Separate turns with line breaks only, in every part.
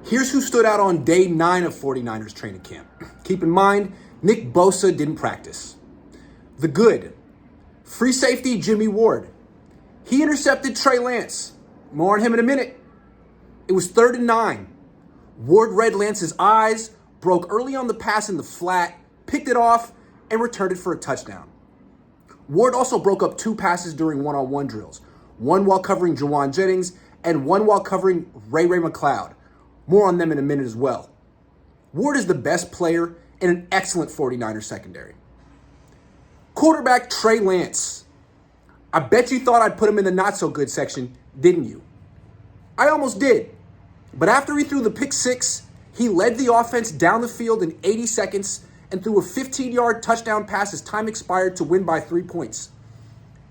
Here's who stood out on day 9 of 49ers training camp. Keep in mind, Nick Bosa didn't practice. The good. Free safety Jimmy Ward. He intercepted Trey Lance. More on him in a minute. It was 3rd and 9. Ward read Lance's eyes, broke early on the pass in the flat, picked it off, and returned it for a touchdown. Ward also broke up 2 passes during one-on-one drills, one while covering Juwan Jennings and one while covering Ray McLeod. More on them in a minute as well. Ward is the best player in an excellent 49ers secondary. Quarterback Trey Lance. I bet you thought I'd put him in the not-so-good section, didn't you? I almost did. But after he threw the pick 6, he led the offense down the field in 80 seconds and threw a 15-yard touchdown pass as time expired to win by 3 points.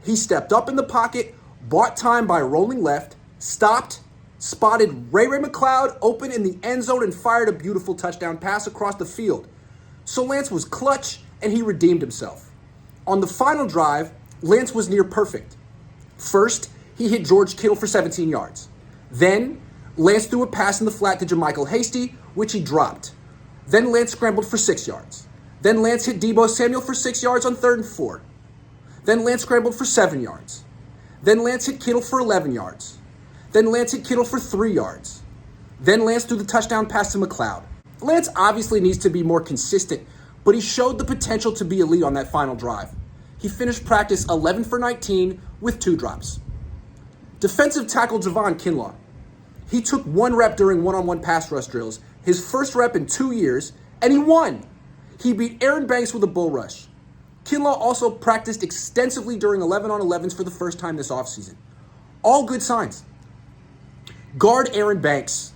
He stepped up in the pocket, bought time by rolling left, stopped, spotted Ray McLeod open in the end zone, and fired a beautiful touchdown pass across the field. So Lance was clutch, and he redeemed himself. On the final drive, Lance was near perfect. First, he hit George Kittle for 17 yards. Then, Lance threw a pass in the flat to JaMychal Hasty, which he dropped. Then Lance scrambled for 6 yards. Then Lance hit Deebo Samuel for 6 yards on 3rd and 4. Then Lance scrambled for 7 yards. Then Lance hit Kittle for 11 yards. Then Lance hit Kittle for 3 yards. Then Lance threw the touchdown pass to McLeod. Lance obviously needs to be more consistent, but he showed the potential to be elite on that final drive. He finished practice 11 for 19 with 2 drops. Defensive tackle Javon Kinlaw. He took 1 rep during one-on-one pass rush drills, his first rep in 2 years, and he won. He beat Aaron Banks with a bull rush. Kinlaw also practiced extensively during 11-on-11s for the first time this offseason. All good signs. Guard Aaron Banks.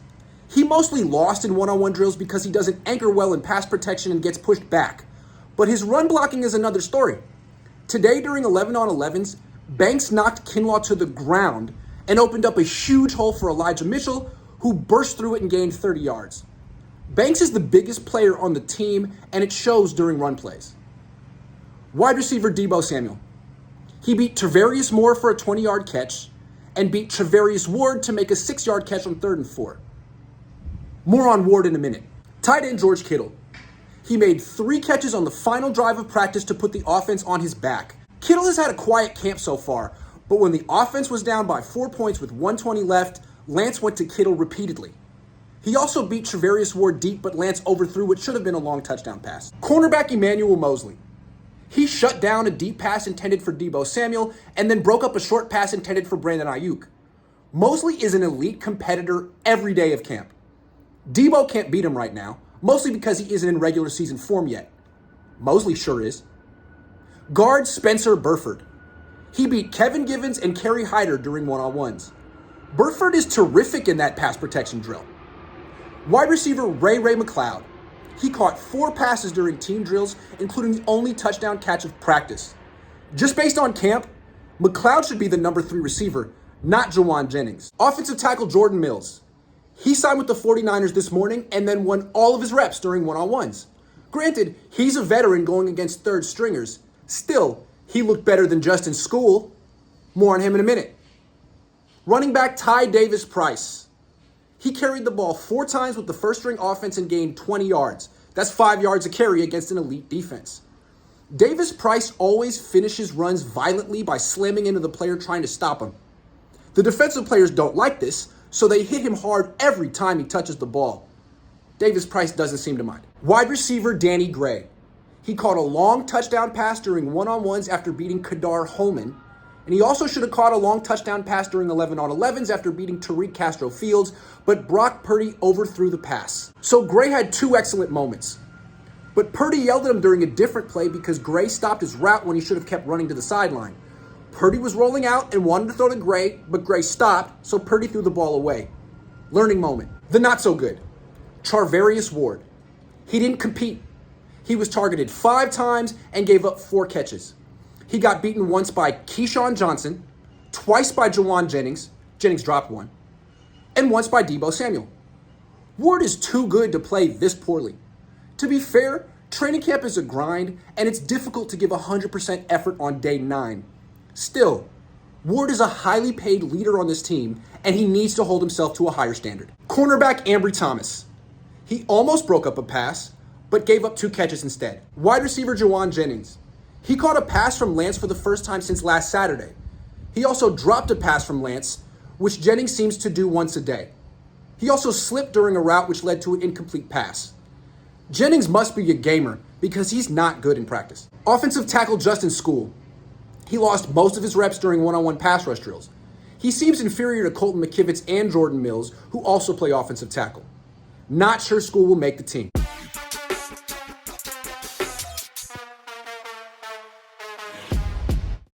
He mostly lost in one-on-one drills because he doesn't anchor well in pass protection and gets pushed back. But his run blocking is another story. Today during 11-on-11s, Banks knocked Kinlaw to the ground and opened up a huge hole for Elijah Mitchell, who burst through it and gained 30 yards. Banks is the biggest player on the team, and it shows during run plays. Wide receiver Deebo Samuel. He beat Travarius Moore for a 20-yard catch and beat Travarius Ward to make a 6-yard catch on 3rd and 4. More on Ward in a minute. Tight end George Kittle. He made 3 catches on the final drive of practice to put the offense on his back. Kittle has had a quiet camp so far, but when the offense was down by 4 points with 1:20 left, Lance went to Kittle repeatedly. He also beat Travarius Ward deep, but Lance overthrew what should have been a long touchdown pass. Cornerback Emmanuel Mosley. He shut down a deep pass intended for Deebo Samuel and then broke up a short pass intended for Brandon Ayuk. Mosley is an elite competitor every day of camp. Deebo can't beat him right now, mostly because he isn't in regular season form yet. Mosley sure is. Guard Spencer Burford. He beat Kevin Givens and Kerry Hyder during one-on-ones. Burford is terrific in that pass protection drill. Wide receiver Ray McLeod. He caught 4 passes during team drills, including the only touchdown catch of practice. Just based on camp, McLeod should be the number 3 receiver, not Juwan Jennings. Offensive tackle Jordan Mills. He signed with the 49ers this morning and then won all of his reps during one-on-ones. Granted, he's a veteran going against 3rd stringers. Still, he looked better than Justin School. More on him in a minute. Running back Ty Davis Price. He carried the ball 4 times with the first-string offense and gained 20 yards. That's 5 yards a carry against an elite defense. Davis Price always finishes runs violently by slamming into the player trying to stop him. The defensive players don't like this, so they hit him hard every time he touches the ball. Davis Price doesn't seem to mind. Wide receiver Danny Gray. He caught a long touchdown pass during one-on-ones after beating Kadar Homan, and he also should have caught a long touchdown pass during 11-on-11s after beating Tariq Castro Fields, but Brock Purdy overthrew the pass. So Gray had 2 excellent moments. But Purdy yelled at him during a different play because Gray stopped his route when he should have kept running to the sideline. Purdy was rolling out and wanted to throw to Gray, but Gray stopped, so Purdy threw the ball away. Learning moment. The not-so-good. Charvarius Ward. He didn't compete. He was targeted 5 times and gave up 4 catches. He got beaten once by Keyshawn Johnson, twice by Juwan Jennings dropped 1, and once by Deebo Samuel. Ward is too good to play this poorly. To be fair, training camp is a grind, and it's difficult to give 100% effort on day 9. Still, Ward is a highly paid leader on this team, and he needs to hold himself to a higher standard. Cornerback Ambry Thomas. He almost broke up a pass, but gave up 2 catches instead. Wide receiver Juwan Jennings. He caught a pass from Lance for the first time since last Saturday. He also dropped a pass from Lance, which Jennings seems to do once a day. He also slipped during a route which led to an incomplete pass. Jennings must be a gamer because he's not good in practice. Offensive tackle Justin School. He lost most of his reps during one-on-one pass rush drills. He seems inferior to Colton McKivitz and Jordan Mills, who also play offensive tackle. Not sure School will make the team.